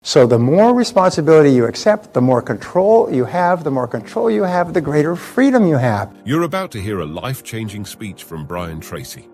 So the more responsibility you accept, the more control you have, the greater freedom you have. You're about to hear a life-changing speech from Brian Tracy.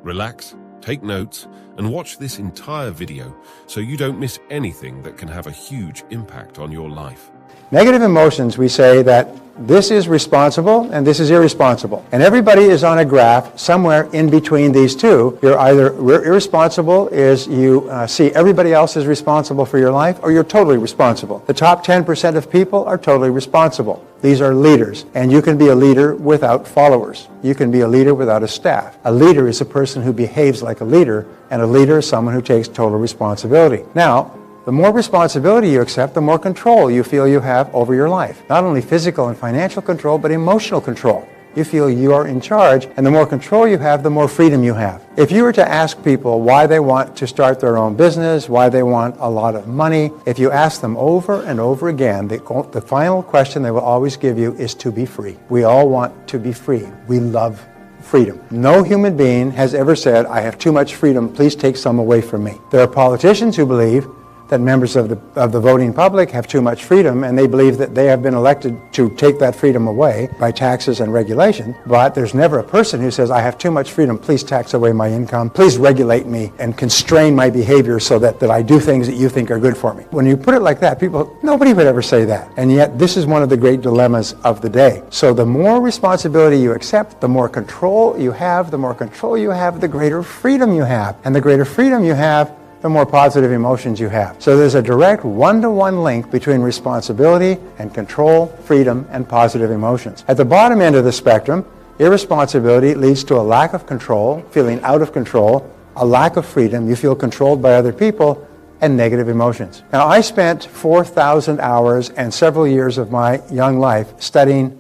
Relax, take notes, and watch this entire video so you don't miss anything that can have a huge impact on your life. Negative emotions, we say that this is responsible and this is irresponsible. And everybody is on a graph somewhere in between these two. You're either irresponsible, is you see everybody else is responsible for your life, or you're totally responsible. The top 10% of people are totally responsible. These are leaders, and you can be a leader without followers. You can be a leader without a staff. A leader is a person who behaves like a leader, and a leader is someone who takes total responsibility. Now, the more responsibility you accept, the more control you feel you have over your life. Not only physical and financial control, but emotional control. You feel you are in charge, and the more control you have, the more freedom you have. If you were to ask people why they want to start their own business, why they want a lot of money, if you ask them over and over again, the final question they will always give you is to be free. We all want to be free. We love freedom. No human being has ever said, I have too much freedom, please take some away from me. There are politicians who believe that members of the voting public have too much freedom, and they believe that they have been elected to take that freedom away by taxes and regulation. But there's never a person who says, I have too much freedom, please tax away my income, please regulate me and constrain my behavior so that I do things that you think are good for me. When you put it like that, nobody would ever say that. And yet this is one of the great dilemmas of the day. So the more responsibility you accept, the more control you have, the greater freedom you have. And the greater freedom you have, the more positive emotions you have. So there's a direct one-to-one link between responsibility and control, freedom, and positive emotions. At the bottom end of the spectrum, irresponsibility leads to a lack of control, feeling out of control, a lack of freedom, you feel controlled by other people, and negative emotions. Now, I spent 4,000 hours and several years of my young life studying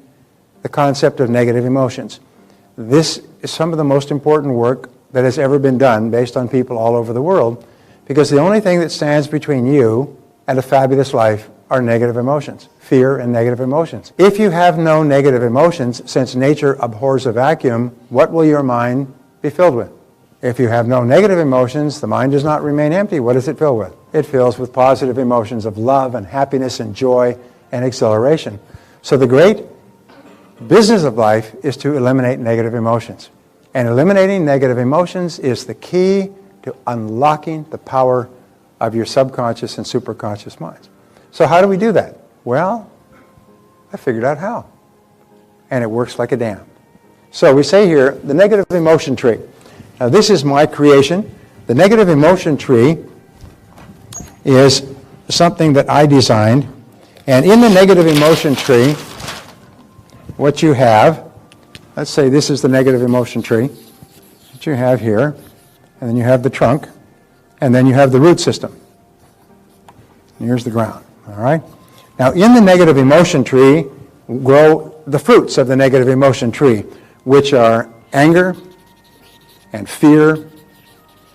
the concept of negative emotions. This is some of the most important work that has ever been done based on people all over the world, because the only thing that stands between you and a fabulous life are negative emotions, fear and negative emotions. If you have no negative emotions, since nature abhors a vacuum, what will your mind be filled with? If you have no negative emotions, the mind does not remain empty. What does it fill with? It fills with positive emotions of love and happiness and joy and exhilaration. So the great business of life is to eliminate negative emotions. And eliminating negative emotions is the key to unlocking the power of your subconscious and superconscious minds. So how do we do that? Well, I figured out how. And it works like a dam. So we say here, the negative emotion tree. Now this is my creation. The negative emotion tree is something that I designed. And in the negative emotion tree, what you have, let's say this is the negative emotion tree that you have here. And then you have the trunk, and then you have the root system. And here's the ground, all right? Now, in the negative emotion tree grow the fruits of the negative emotion tree, which are anger and fear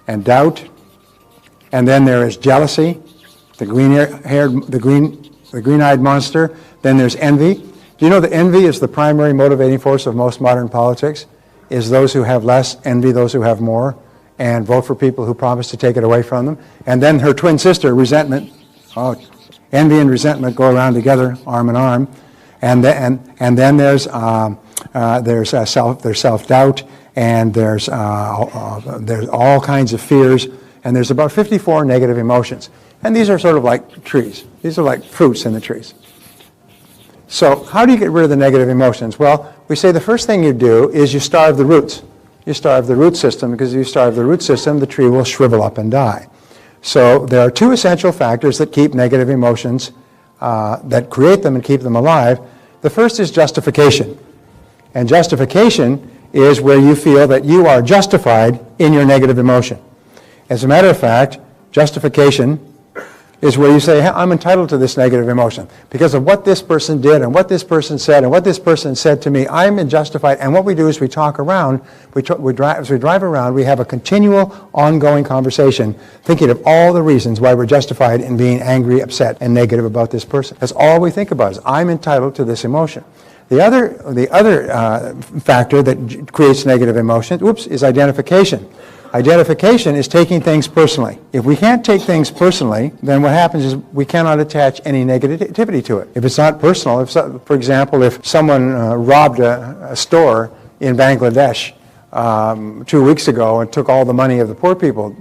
and doubt. And then there is jealousy, the green-eyed monster. Then there's envy. Do you know that envy is the primary motivating force of most modern politics? Is those who have less envy those who have more, and vote for people who promise to take it away from them. And then her twin sister, resentment. Envy and resentment go around together, arm in arm. And then there's self-doubt, and there's all kinds of fears, and there's about 54 negative emotions. And these are sort of like trees. These are like fruits in the trees. So how do you get rid of the negative emotions? Well, we say the first thing you do is you starve the roots. You starve the root system, because if you starve the root system, the tree will shrivel up and die. So there are two essential factors that keep negative emotions, that create them and keep them alive. The first is justification. And justification is where you feel that you are justified in your negative emotion. As a matter of fact, justification is where you say, hey, I'm entitled to this negative emotion because of what this person did and what this person said and what this person said to me. I'm justified. And what we do is we talk around, as we drive around, we have a continual, ongoing conversation thinking of all the reasons why we're justified in being angry, upset, and negative about this person. That's all we think about is, I'm entitled to this emotion. The other factor that creates negative emotion, is identification. Identification is taking things personally. If we can't take things personally, then what happens is we cannot attach any negativity to it. If it's not personal, for example, if someone robbed a store in Bangladesh 2 weeks ago and took all the money of the poor people,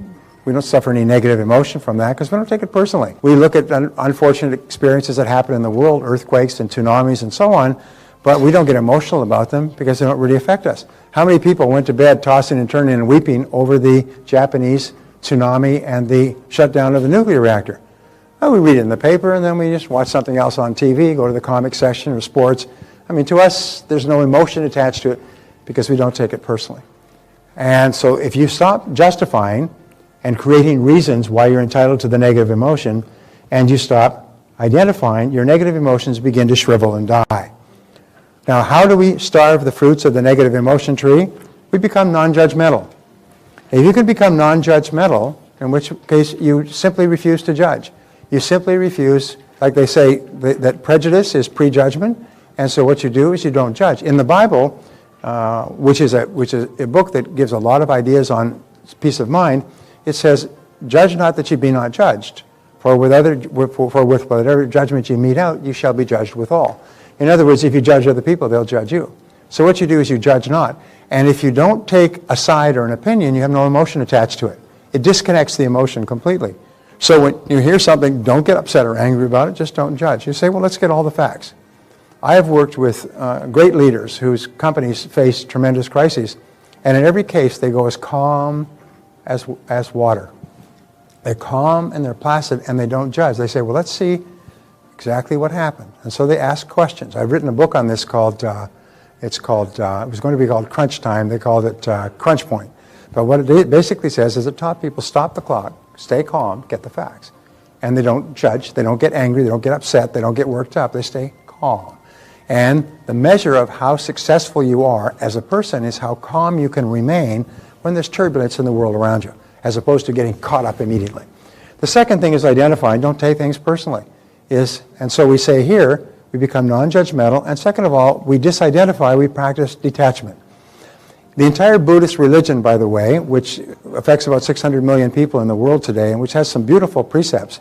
we don't suffer any negative emotion from that because we don't take it personally. We look at unfortunate experiences that happen in the world, earthquakes and tsunamis and so on, but we don't get emotional about them because they don't really affect us. How many people went to bed tossing and turning and weeping over the Japanese tsunami and the shutdown of the nuclear reactor? Well, we read it in the paper and then we just watch something else on TV, go to the comic section or sports. I mean, to us, there's no emotion attached to it because we don't take it personally. And so if you stop justifying and creating reasons why you're entitled to the negative emotion, and you stop identifying, your negative emotions begin to shrivel and die. Now, how do we starve the fruits of the negative emotion tree? We become non-judgmental. If you can become non-judgmental, in which case you simply refuse to judge. You simply refuse, like they say, that prejudice is prejudgment, and so what you do is you don't judge. In the Bible, which is a book that gives a lot of ideas on peace of mind, it says, "Judge not that ye be not judged, for with whatever judgment ye mete out, you shall be judged withal." In other words, if you judge other people, they'll judge you. So what you do is you judge not. And if you don't take a side or an opinion, you have no emotion attached to it. It disconnects the emotion completely. So when you hear something, don't get upset or angry about it, just don't judge. You say, well, let's get all the facts. I have worked with great leaders whose companies face tremendous crises, and in every case, they go as calm as water. They're calm and they're placid and they don't judge. They say, well, let's see exactly what happened. And so they ask questions. I've written a book on this called, it was going to be called Crunch Time. They called it Crunch Point. But what it basically says is it taught people stop the clock, stay calm, get the facts. And they don't judge, they don't get angry, they don't get upset, they don't get worked up, they stay calm. And the measure of how successful you are as a person is how calm you can remain when there's turbulence in the world around you, as opposed to getting caught up immediately. The second thing is identifying, don't take things personally. And so we say here, we become non-judgmental, and second of all, we disidentify, we practice detachment. The entire Buddhist religion, by the way, which affects about 600 million people in the world today, and which has some beautiful precepts,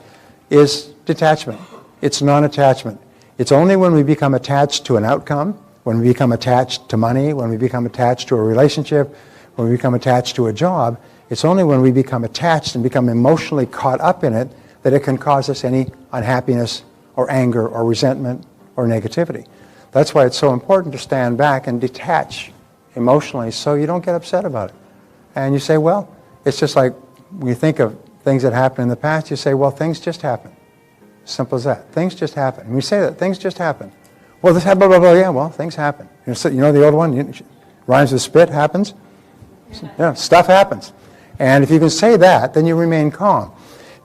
is detachment. It's non-attachment. It's only when we become attached to an outcome, when we become attached to money, when we become attached to a relationship, when we become attached to a job, it's only when we become attached and become emotionally caught up in it that it can cause us any unhappiness or anger or resentment or negativity. That's why it's so important to stand back and detach emotionally so you don't get upset about it. And you say, well, it's just like when you think of things that happened in the past, you say, well, things just happen. Simple as that. Things just happen. And we say that, things just happen. Well, this happened, blah, blah, blah, yeah, well, things happen. You know the old one, rhymes with spit, happens? Yeah, stuff happens. And if you can say that, then you remain calm.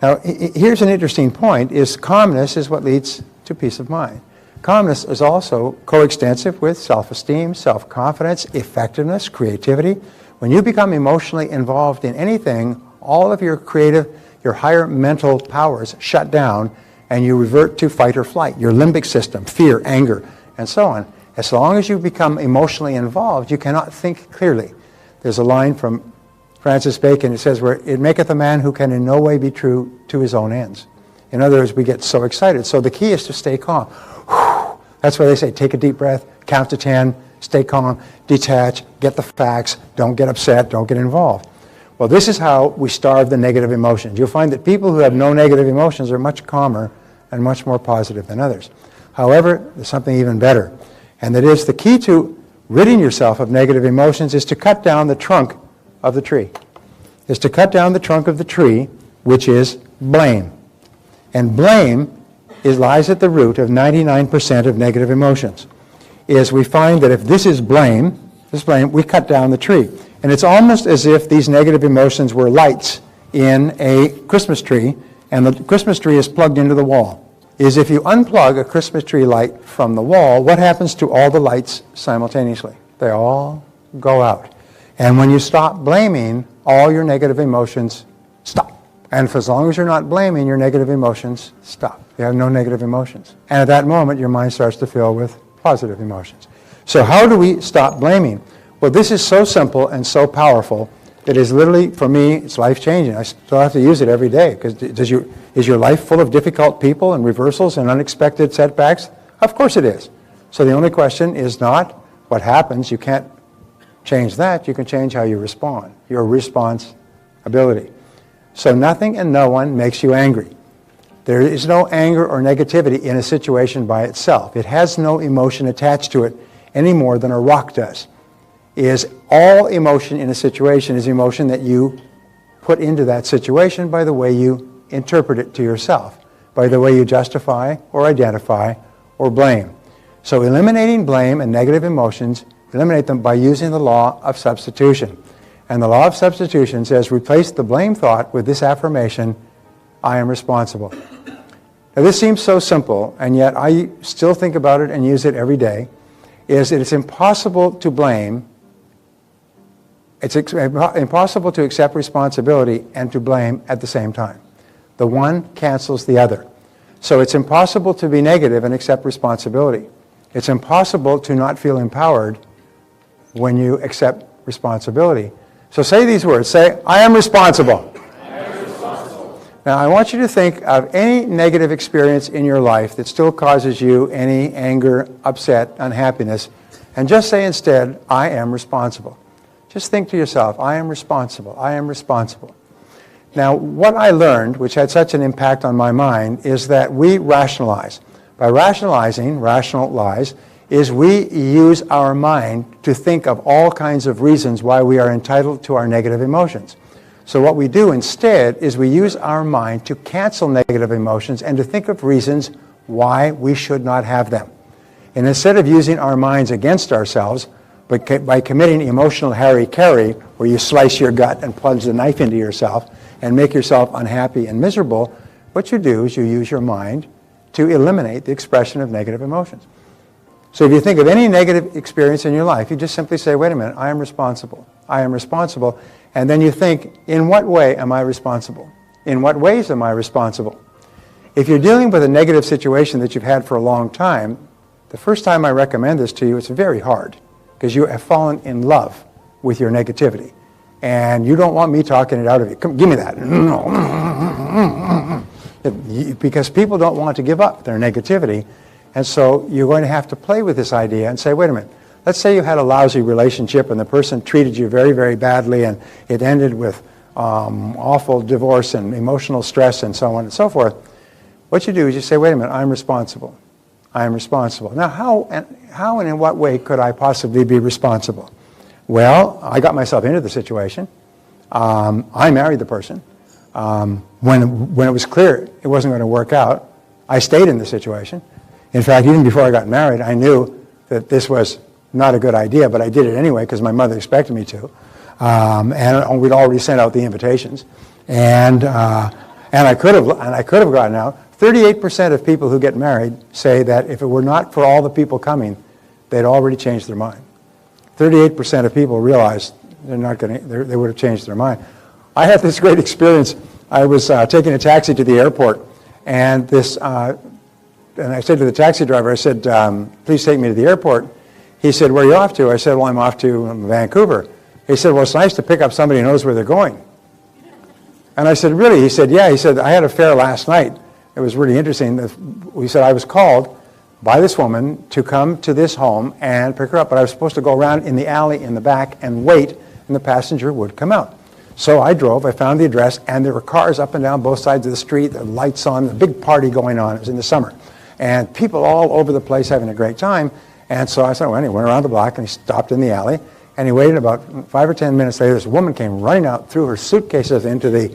Now, here's an interesting point, is calmness is what leads to peace of mind. Calmness is also coextensive with self-esteem, self-confidence, effectiveness, creativity. When you become emotionally involved in anything, all of your creative, your higher mental powers shut down and you revert to fight or flight, your limbic system, fear, anger, and so on. As long as you become emotionally involved, you cannot think clearly. There's a line from Francis Bacon, it says, where it maketh a man who can in no way be true to his own ends. In other words, we get so excited. So the key is to stay calm. That's why they say, take a deep breath, count to 10, stay calm, detach, get the facts, don't get upset, don't get involved. Well, this is how we starve the negative emotions. You'll find that people who have no negative emotions are much calmer and much more positive than others. However, there's something even better, and that is the key to ridding yourself of negative emotions is to cut down the trunk of the tree, is to cut down the trunk of the tree, which is blame. And blame lies at the root of 99% of negative emotions. Is we find that if this is blame, we cut down the tree. And it's almost as if these negative emotions were lights in a Christmas tree, and the Christmas tree is plugged into the wall. Is if you unplug a Christmas tree light from the wall, what happens to all the lights simultaneously? They all go out. And when you stop blaming, all your negative emotions stop. And for as long as you're not blaming, your negative emotions stop. You have no negative emotions. And at that moment, your mind starts to fill with positive emotions. So how do we stop blaming? Well, this is so simple and so powerful It is literally, for me, it's life-changing. I still have to use it every day, because is your life full of difficult people and reversals and unexpected setbacks? Of course it is. So the only question is not what happens. You can't change that. You can change how you respond, your response ability. So nothing and no one makes you angry. There is no anger or negativity in a situation by itself. It has no emotion attached to it any more than a rock does. All emotion in a situation is emotion that you put into that situation by the way you interpret it to yourself, by the way you justify or identify or blame. So eliminating blame and negative emotions, eliminate them by using the law of substitution. And the law of substitution says replace the blame thought with this affirmation, I am responsible. Now this seems so simple, and yet I still think about it and use it every day, is that it's impossible to blame. It's impossible to accept responsibility and to blame at the same time. The one cancels the other. So it's impossible to be negative and accept responsibility. It's impossible to not feel empowered when you accept responsibility. So say these words. Say, I am responsible. I am responsible. Now I want you to think of any negative experience in your life that still causes you any anger, upset, unhappiness, and just say instead, I am responsible. Just think to yourself, I am responsible, I am responsible. Now, what I learned, which had such an impact on my mind, is that we rationalize. By rationalize, is we use our mind to think of all kinds of reasons why we are entitled to our negative emotions. So what we do instead is we use our mind to cancel negative emotions and to think of reasons why we should not have them. And instead of using our minds against ourselves, but by committing emotional hara-kiri, where you slice your gut and plunge the knife into yourself and make yourself unhappy and miserable, what you do is you use your mind to eliminate the expression of negative emotions. So if you think of any negative experience in your life, you just simply say, wait a minute, I am responsible. I am responsible. And then you think, in what way am I responsible? In what ways am I responsible? If you're dealing with a negative situation that you've had for a long time, the first time I recommend this to you, it's very hard, because you have fallen in love with your negativity. And you don't want me talking it out of you. Come, give me that. Because people don't want to give up their negativity. And so you're going to have to play with this idea and say, wait a minute, let's say you had a lousy relationship and the person treated you very, very badly and it ended with awful divorce and emotional stress and so on and so forth. What you do is you say, wait a minute, I'm responsible. I am responsible. Now, how and in what way could I possibly be responsible? Well, I got myself into the situation. I married the person. When it was clear it wasn't going to work out, I stayed in the situation. In fact, even before I got married, I knew that this was not a good idea, but I did it anyway because my mother expected me to. And we'd already sent out the invitations. And I could have gotten out. 38% of people who get married say that if it were not for all the people coming, they'd already changed their mind. 38% of people realize they would have changed their mind. I had this great experience. I was taking a taxi to the airport, and I said to the taxi driver, I said, please take me to the airport. He said, where are you off to? I said, well, I'm off to Vancouver. He said, well, it's nice to pick up somebody who knows where they're going. And I said, really? He said, yeah. He said, I had a fare last night. It was really interesting. He said, I was called by this woman to come to this home and pick her up, but I was supposed to go around in the alley in the back and wait, and the passenger would come out. So I drove, I found the address, and there were cars up and down both sides of the street, the lights on, a big party going on. It was in the summer. And people all over the place having a great time. And so I said, well, anyway, went around the block, and he stopped in the alley, and he waited. About 5 or 10 minutes later, this woman came running out, threw her suitcases into the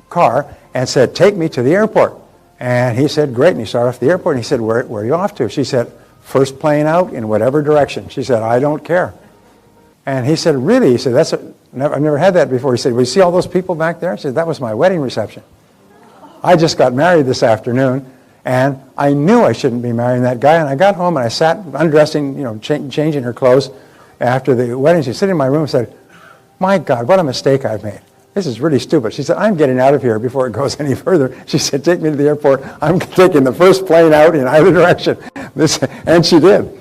car, and said, take me to the airport. And he said, great. And he started off the airport, and he said, where are you off to? She said, first plane out in whatever direction. She said, I don't care. And he said, really? He said, I've never had that before. He said, well, you see all those people back there? He said, that was my wedding reception. I just got married this afternoon, and I knew I shouldn't be marrying that guy. And I got home, and I sat undressing, changing her clothes after the wedding. She sat in my room and said, my God, what a mistake I've made. This is really stupid. She said, I'm getting out of here before it goes any further. She said, take me to the airport. I'm taking the first plane out in either direction. And she did.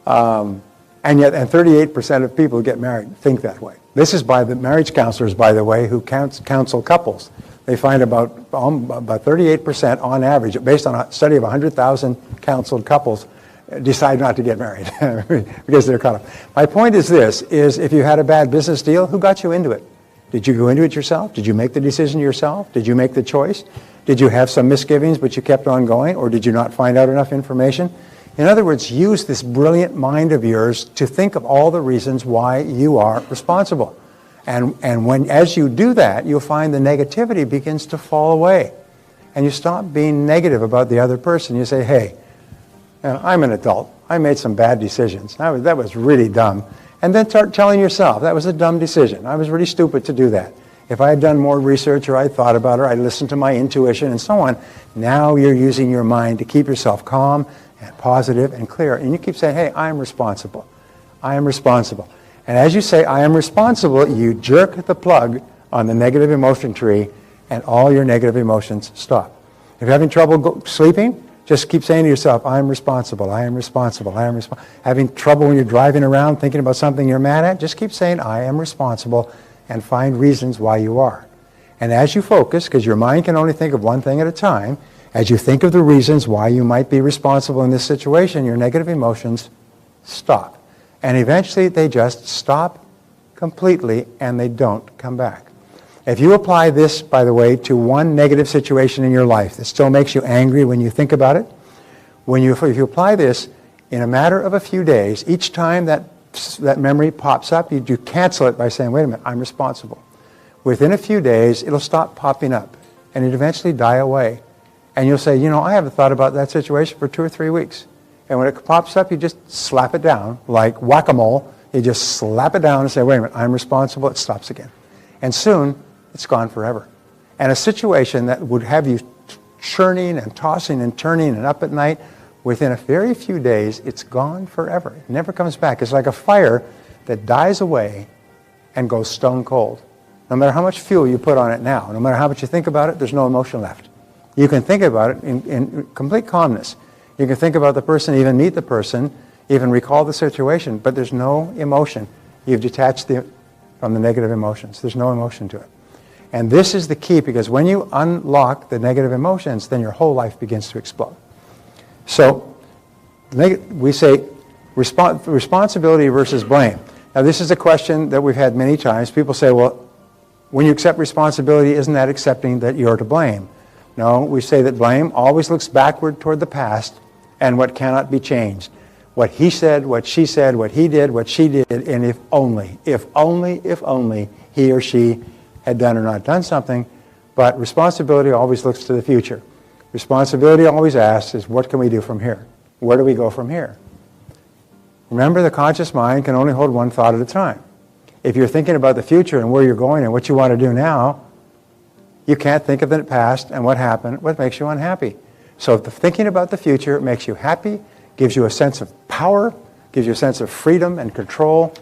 And 38% of people who get married think that way. This is by the marriage counselors, by the way, who counsel couples. They find about 38% on average, based on a study of 100,000 counseled couples, decide not to get married because they're caught up. My point is this, is if you had a bad business deal, who got you into it? Did you go into it yourself? Did you make the decision yourself? Did you make the choice? Did you have some misgivings but you kept on going, or did you not find out enough information? In other words, use this brilliant mind of yours to think of all the reasons why you are responsible. And when, as you do that, you'll find the negativity begins to fall away. And you stop being negative about the other person. You say, hey, I'm an adult. I made some bad decisions. That was really dumb. And then start telling yourself, that was a dumb decision. I was really stupid to do that. If I had done more research, or I thought about it, or I listened to my intuition and so on, now you're using your mind to keep yourself calm and positive and clear. And you keep saying, hey, I am responsible. I am responsible. And as you say, I am responsible, you jerk the plug on the negative emotion tree, and all your negative emotions stop. If you're having trouble sleeping, just keep saying to yourself, I am responsible, I am responsible, I am responsible. Having trouble when you're driving around thinking about something you're mad at, just keep saying, I am responsible, and find reasons why you are. And as you focus, because your mind can only think of one thing at a time, as you think of the reasons why you might be responsible in this situation, your negative emotions stop. And eventually they just stop completely and they don't come back. If you apply this, by the way, to one negative situation in your life that still makes you angry when you think about it, if you apply this in a matter of a few days, each time that memory pops up, you cancel it by saying, wait a minute, I'm responsible. Within a few days, it'll stop popping up and it eventually die away. And you'll say, you know, I haven't thought about that situation for 2 or 3 weeks. And when it pops up, you just slap it down like whack-a-mole. You just slap it down and say, wait a minute, I'm responsible. It stops again. And soon, it's gone forever. And a situation that would have you churning and tossing and turning and up at night, within a very few days, it's gone forever. It never comes back. It's like a fire that dies away and goes stone cold. No matter how much fuel you put on it now, no matter how much you think about it, there's no emotion left. You can think about it in complete calmness. You can think about the person, even meet the person, even recall the situation, but there's no emotion. You've detached from the negative emotions. There's no emotion to it. And this is the key, because when you unlock the negative emotions, then your whole life begins to explode. So we say responsibility versus blame. Now this is a question that we've had many times. People say, well, when you accept responsibility, isn't that accepting that you're to blame? No, we say that blame always looks backward toward the past and what cannot be changed. What he said, what she said, what he did, what she did, and if only he or she had done or not done something. But responsibility always looks to the future. Responsibility always asks is, what can we do from here? Where do we go from here? Remember, the conscious mind can only hold one thought at a time. If you're thinking about the future and where you're going and what you want to do now, you can't think of the past and what happened, what makes you unhappy. So if the thinking about the future makes you happy, gives you a sense of power, gives you a sense of freedom and control,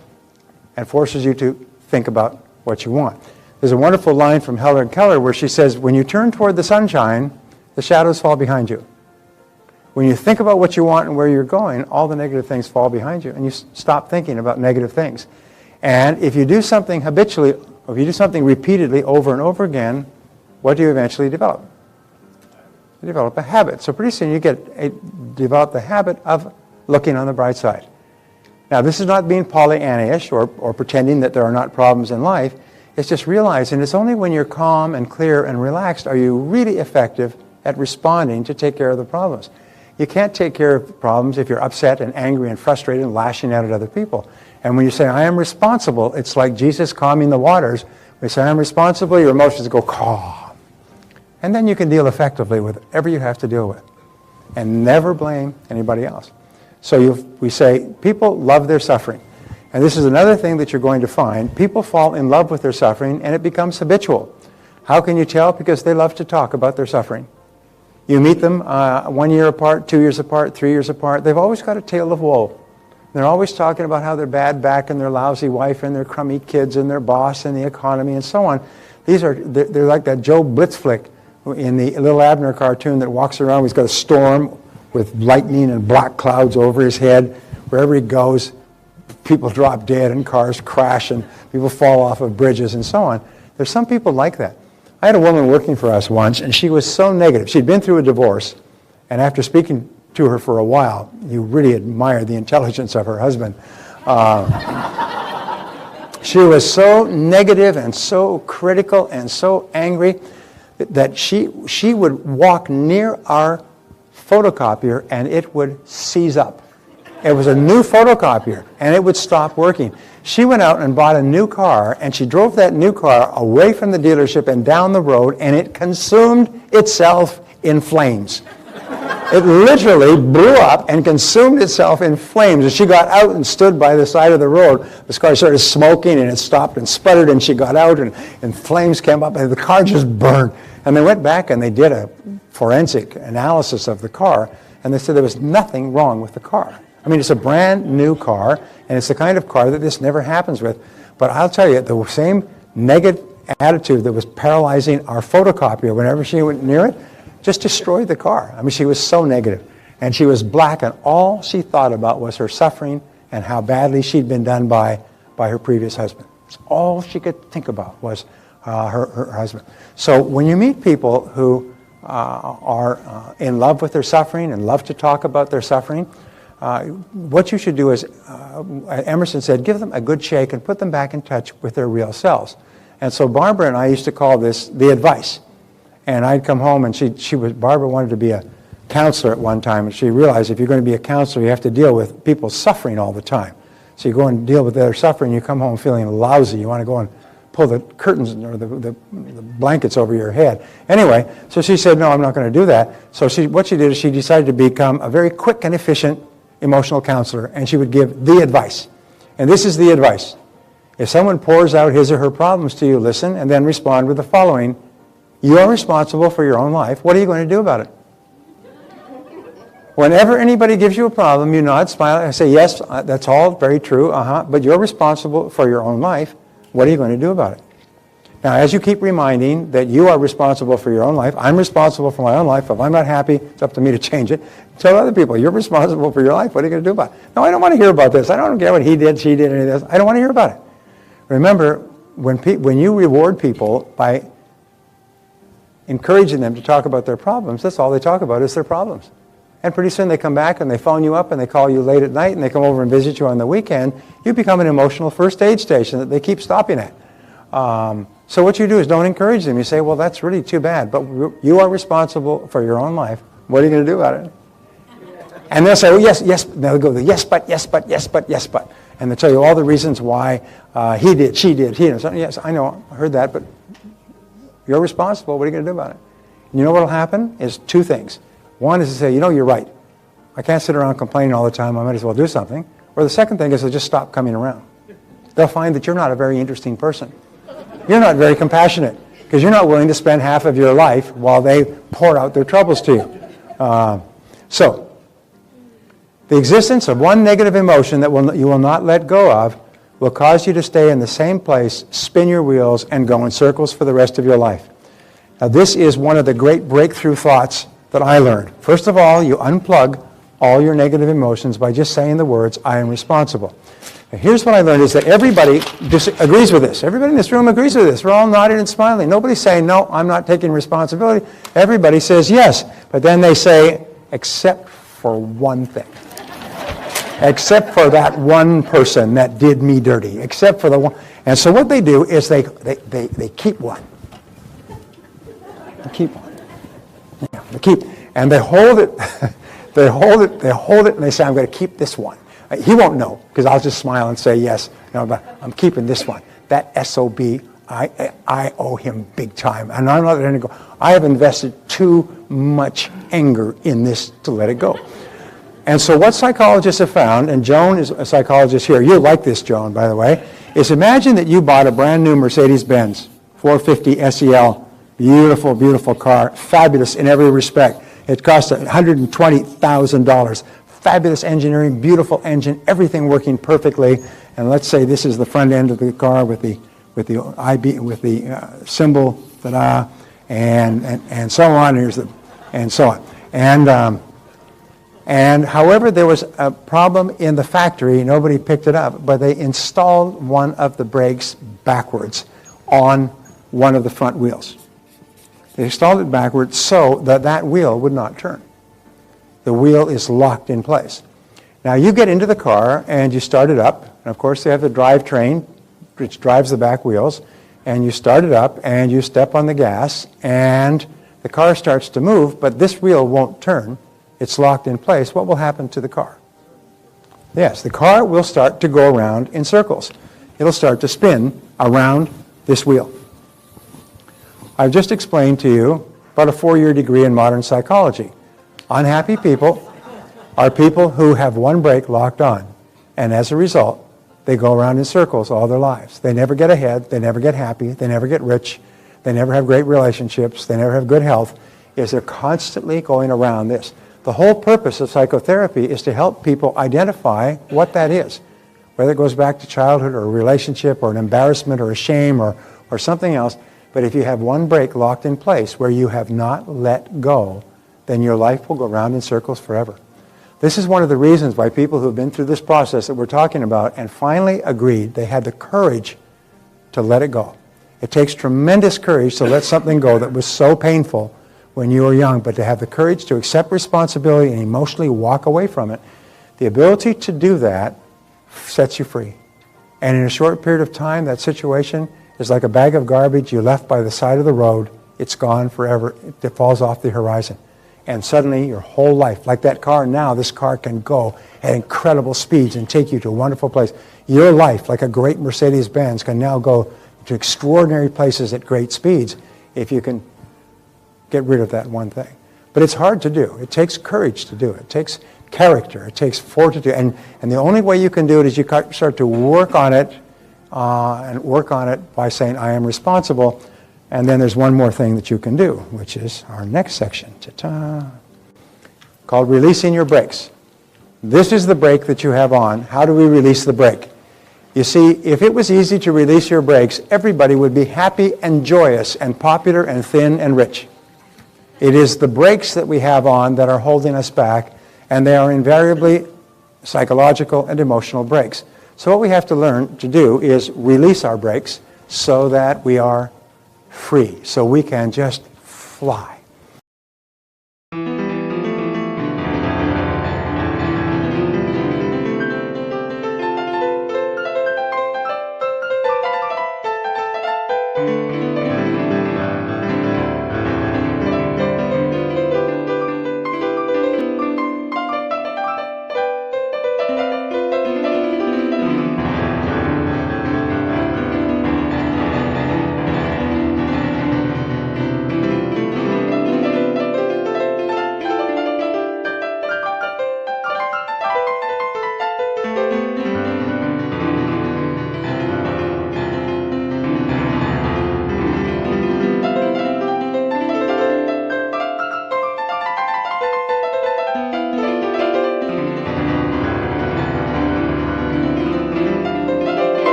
and forces you to think about what you want. There's a wonderful line from Helen Keller where she says, when you turn toward the sunshine, the shadows fall behind you. When you think about what you want and where you're going, all the negative things fall behind you, and you stop thinking about negative things. And if you do something habitually, or if you do something repeatedly over and over again, what do you eventually develop? You develop a habit. So pretty soon you develop the habit of looking on the bright side. Now, this is not being Pollyanna-ish or pretending that there are not problems in life. It's just realizing it's only when you're calm and clear and relaxed are you really effective at responding to take care of the problems. You can't take care of the problems if you're upset and angry and frustrated and lashing out at other people. And when you say, I am responsible, it's like Jesus calming the waters. When you say, I am responsible, your emotions go calm. And then you can deal effectively with whatever you have to deal with. And never blame anybody else. So we say, people love their suffering. And this is another thing that you're going to find. People fall in love with their suffering and it becomes habitual. How can you tell? Because they love to talk about their suffering. You meet them 1 year apart, 2 years apart, 3 years apart. They've always got a tale of woe. They're always talking about how their bad back and their lousy wife and their crummy kids and their boss and the economy and so on. They're like that Joe Blitzflick in the Little Abner cartoon that walks around. He's got a storm with lightning and black clouds over his head. Wherever he goes, people drop dead and cars crash and people fall off of bridges and so on. There's some people like that. I had a woman working for us once, and she was so negative. She'd been through a divorce, and after speaking to her for a while, you really admire the intelligence of her husband. She was so negative and so critical and so angry that she would walk near our photocopier and it would seize up. It was a new photocopier and it would stop working. She went out and bought a new car, and she drove that new car away from the dealership and down the road, and it consumed itself in flames. It literally blew up and consumed itself in flames. And she got out and stood by the side of the road. This car started smoking, and it stopped and sputtered, and she got out, and flames came up, and the car just burned. And they went back and they did a forensic analysis of the car, and they said there was nothing wrong with the car. I mean, it's a brand new car, and it's the kind of car that this never happens with. But I'll tell you, the same negative attitude that was paralyzing our photocopier whenever she went near it just destroyed the car. I mean, she was so negative. And she was black, and all she thought about was her suffering and how badly she'd been done by her previous husband. That's all she could think about was her husband. So when you meet people who are in love with their suffering and love to talk about their suffering, what you should do is, Emerson said, give them a good shake and put them back in touch with their real selves. And so Barbara and I used to call this the advice. And I'd come home, and Barbara wanted to be a counselor at one time, and she realized if you're going to be a counselor, you have to deal with people suffering all the time. So you go and deal with their suffering, you come home feeling lousy. You want to go and pull the curtains or the blankets over your head. Anyway, so she said, no, I'm not going to do that. So what she did is she decided to become a very quick and efficient emotional counselor, and she would give the advice. And this is the advice. If someone pours out his or her problems to you, listen, and then respond with the following. You are responsible for your own life. What are you going to do about it? Whenever anybody gives you a problem, you nod, smile, and say, yes, that's all very true, but you're responsible for your own life. What are you going to do about it? Now, as you keep reminding that you are responsible for your own life, I'm responsible for my own life. If I'm not happy, it's up to me to change it. Tell other people, you're responsible for your life. What are you going to do about it? No, I don't want to hear about this. I don't care what he did, she did, any of this. I don't want to hear about it. Remember, when you reward people by encouraging them to talk about their problems, that's all they talk about is their problems. And pretty soon they come back and they phone you up and they call you late at night and they come over and visit you on the weekend. You become an emotional first aid station that they keep stopping at. So what you do is don't encourage them. You say, well, that's really too bad, but you are responsible for your own life. What are you going to do about it? And they'll say, oh, yes, yes. They'll go, yes, but, yes, but, yes, but, yes, but. And they'll tell you all the reasons why he did, she did, he did. So, yes, I know, I heard that, but you're responsible. What are you going to do about it? And you know what will happen is two things. One is to say, you know, you're right. I can't sit around complaining all the time. I might as well do something. Or the second thing is to just stop coming around. They'll find that you're not a very interesting person. You're not very compassionate because you're not willing to spend half of your life while they pour out their troubles to you. So, the existence of one negative emotion that you will not let go of will cause you to stay in the same place, spin your wheels, and go in circles for the rest of your life. Now, this is one of the great breakthrough thoughts that I learned. First of all, you unplug all your negative emotions by just saying the words, I am responsible. Now, here's what I learned is that everybody agrees with this. Everybody in this room agrees with this. We're all nodding and smiling. Nobody's saying, no, I'm not taking responsibility. Everybody says yes. But then they say, except for one thing. Except for that one person that did me dirty. Except for the one. And so what they do is they keep one. They keep one. Yeah, they keep, and they hold it. They hold it, and they say, I'm going to keep this one. He won't know, because I'll just smile and say yes. No, but I'm keeping this one. That SOB, I owe him big time. And I'm not letting it go. I have invested too much anger in this to let it go. And so what psychologists have found, and Joan is a psychologist here, you'll like this, Joan, by the way, is imagine that you bought a brand new Mercedes-Benz 450 SEL, beautiful, beautiful car, fabulous in every respect. It cost $120,000. Fabulous engineering, beautiful engine, everything working perfectly. And let's say this is the front end of the car with the symbol, and so on. And so on. And And however, there was a problem in the factory, nobody picked it up, but they installed one of the brakes backwards on one of the front wheels. They installed it backwards so that that wheel would not turn. The wheel is locked in place. Now you get into the car and you start it up, and of course they have the drivetrain which drives the back wheels, and you start it up and you step on the gas and the car starts to move, but this wheel won't turn. It's locked in place. What will happen to the car? Yes, the car will start to go around in circles. It'll start to spin around this wheel. I've just explained to you about a 4-year degree in modern psychology. Unhappy people are people who have one brake locked on, and as a result, they go around in circles all their lives. They never get ahead, they never get happy, they never get rich, they never have great relationships, they never have good health, is they're constantly going around this. The whole purpose of psychotherapy is to help people identify what that is, whether it goes back to childhood or a relationship or an embarrassment or a shame or something else. But if you have one brake locked in place where you have not let go, then your life will go around in circles forever. This is one of the reasons why people who have been through this process that we're talking about and finally agreed, they had the courage to let it go. It takes tremendous courage to let something go that was so painful when you were young, but to have the courage to accept responsibility and emotionally walk away from it. The ability to do that sets you free. And in a short period of time, that situation is like a bag of garbage you left by the side of the road. It's gone forever. It falls off the horizon. And suddenly your whole life, like that car now, this car can go at incredible speeds and take you to a wonderful place. Your life, like a great Mercedes-Benz, can now go to extraordinary places at great speeds if you can get rid of that one thing. But it's hard to do. It takes courage to do it. It takes character. It takes fortitude. And the only way you can do it is you start to work on it and work on it by saying, I am responsible. And then there's one more thing that you can do, which is our next section, ta-ta, called releasing your brakes. This is the brake that you have on. How do we release the brake? You see, if it was easy to release your brakes, everybody would be happy and joyous and popular and thin and rich. It is the brakes that we have on that are holding us back, and they are invariably psychological and emotional brakes. So what we have to learn to do is release our brakes so that we are free, so we can just fly.